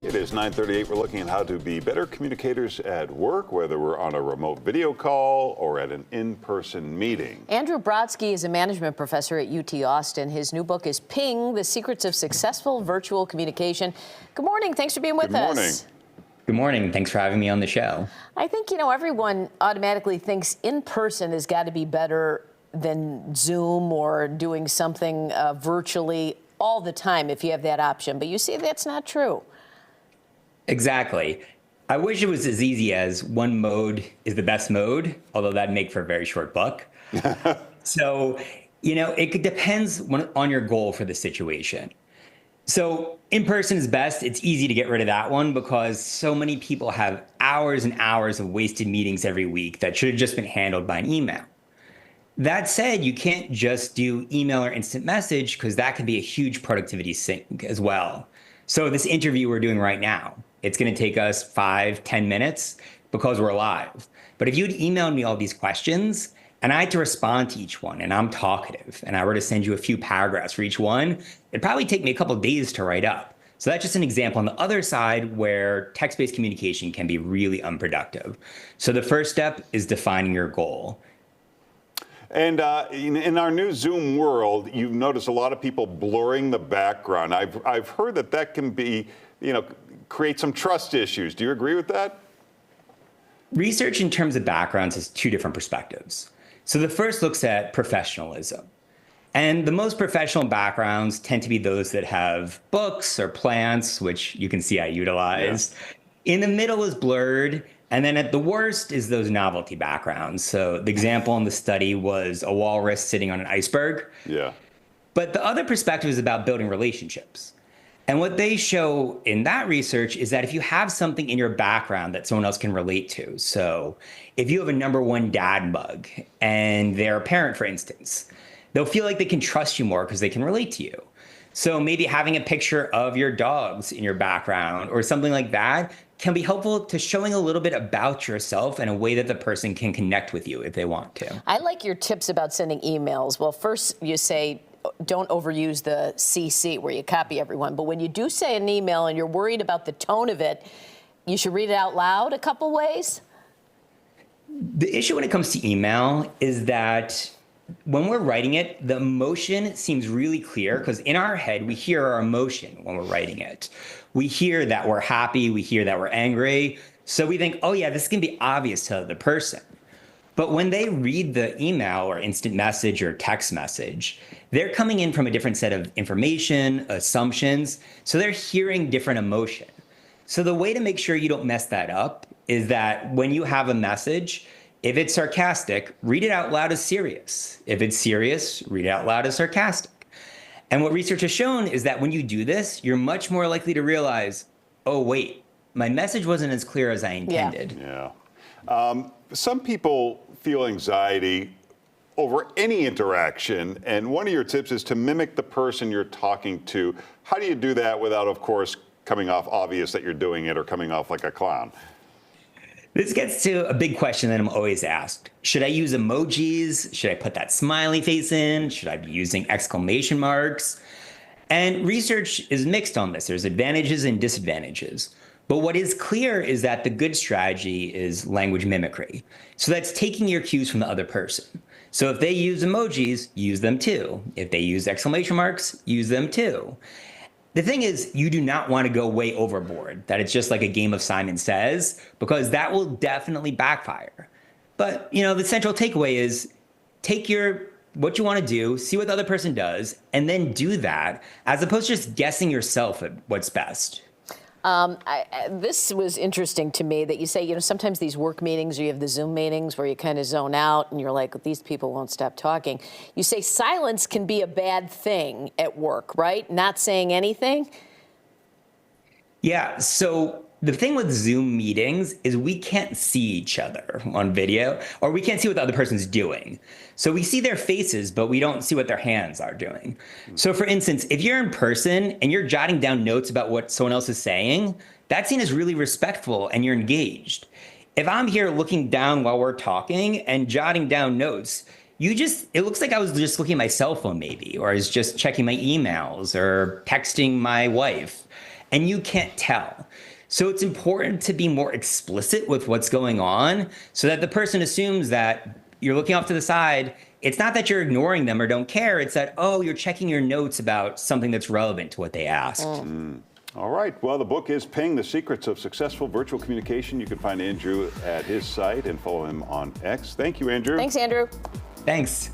It is 9:38. We're looking at how to be better communicators at work, whether we're on a remote video call or at an in-person meeting. Andrew Brodsky is a management professor at UT Austin. His new book is Ping, The Secrets of Successful Virtual Communication. Good morning. Thanks for being with us. Good morning. Thanks for having me on the show. I think, everyone automatically thinks in person has got to be better than Zoom or doing something virtually all the time if you have that option. But you say that's not true. Exactly. I wish it was as easy as one mode is the best mode, although that'd make for a very short buck. So, it depends on your goal for the situation. So in person is best. It's easy to get rid of that one because so many people have hours and hours of wasted meetings every week that should have just been handled by an email. That said, you can't just do email or instant message because that can be a huge productivity sink as well. So this interview we're doing right now, it's going to take us 5-10 minutes because we're live. But if you'd emailed me all these questions and I had to respond to each one, and I'm talkative, and I were to send you a few paragraphs for each one, it'd probably take me a couple of days to write up. So that's just an example on the other side where text-based communication can be really unproductive. So the first step is defining your goal. And in our new Zoom world, you've noticed a lot of people blurring the background. I've heard that can be, create some trust issues. Do you agree with that? Research in terms of backgrounds has two different perspectives. So the first looks at professionalism. And the most professional backgrounds tend to be those that have books or plants, which you can see I utilize. Yeah. In the middle is blurred. And then at the worst is those novelty backgrounds. So the example in the study was a walrus sitting on an iceberg. Yeah. But the other perspective is about building relationships. And what they show in that research is that if you have something in your background that someone else can relate to, so if you have a number one dad mug and they're a parent, for instance, they'll feel like they can trust you more because they can relate to you. So maybe having a picture of your dogs in your background or something like that can be helpful to showing a little bit about yourself in a way that the person can connect with you if they want to. I like your tips about sending emails. Well, first you say, don't overuse the CC where you copy everyone. But when you do say an email and you're worried about the tone of it, you should read it out loud a couple ways. The issue when it comes to email is that when we're writing it, the emotion seems really clear because in our head, we hear our emotion when we're writing it. We hear that we're happy. We hear that we're angry. So we think, oh, yeah, this can be obvious to the person. But when they read the email or instant message or text message, they're coming in from a different set of information, assumptions. So they're hearing different emotion. So the way to make sure you don't mess that up is that when you have a message, if it's sarcastic, read it out loud as serious. If it's serious, read it out loud as sarcastic. And what research has shown is that when you do this, you're much more likely to realize, oh, wait, my message wasn't as clear as I intended. Yeah. Some people feel anxiety over any interaction, and one of your tips is to mimic the person you're talking to. How do you do that without, of course, coming off obvious that you're doing it or coming off like a clown? This gets to a big question that I'm always asked. Should I use emojis? Should I put that smiley face in? Should I be using exclamation marks? And research is mixed on this. There's advantages and disadvantages. But what is clear is that the good strategy is language mimicry. So that's taking your cues from the other person. So if they use emojis, use them too. If they use exclamation marks, use them too. The thing is, you do not want to go way overboard, that it's just like a game of Simon Says, because that will definitely backfire. But, the central takeaway is take what you want to do, see what the other person does, and then do that, as opposed to just guessing yourself at what's best. This was interesting to me that you say, sometimes these work meetings or you have the Zoom meetings where you kind of zone out and you're like, these people won't stop talking. You say silence can be a bad thing at work, right? Not saying anything? Yeah. So the thing with Zoom meetings is we can't see each other on video, or we can't see what the other person's doing. So we see their faces, but we don't see what their hands are doing. So for instance, if you're in person and you're jotting down notes about what someone else is saying, that's seen as really respectful and you're engaged. If I'm here looking down while we're talking and jotting down notes, it looks like I was just looking at my cell phone maybe, or I was just checking my emails or texting my wife. and you can't tell. So it's important to be more explicit with what's going on so that the person assumes that you're looking off to the side. It's not that you're ignoring them or don't care. It's that, oh, you're checking your notes about something that's relevant to what they asked. All right. Well, the book is Ping, The Secrets of Successful Virtual Communication. You can find Andrew at his site and follow him on X. Thank you, Andrew. Thanks, Andrew. Thanks.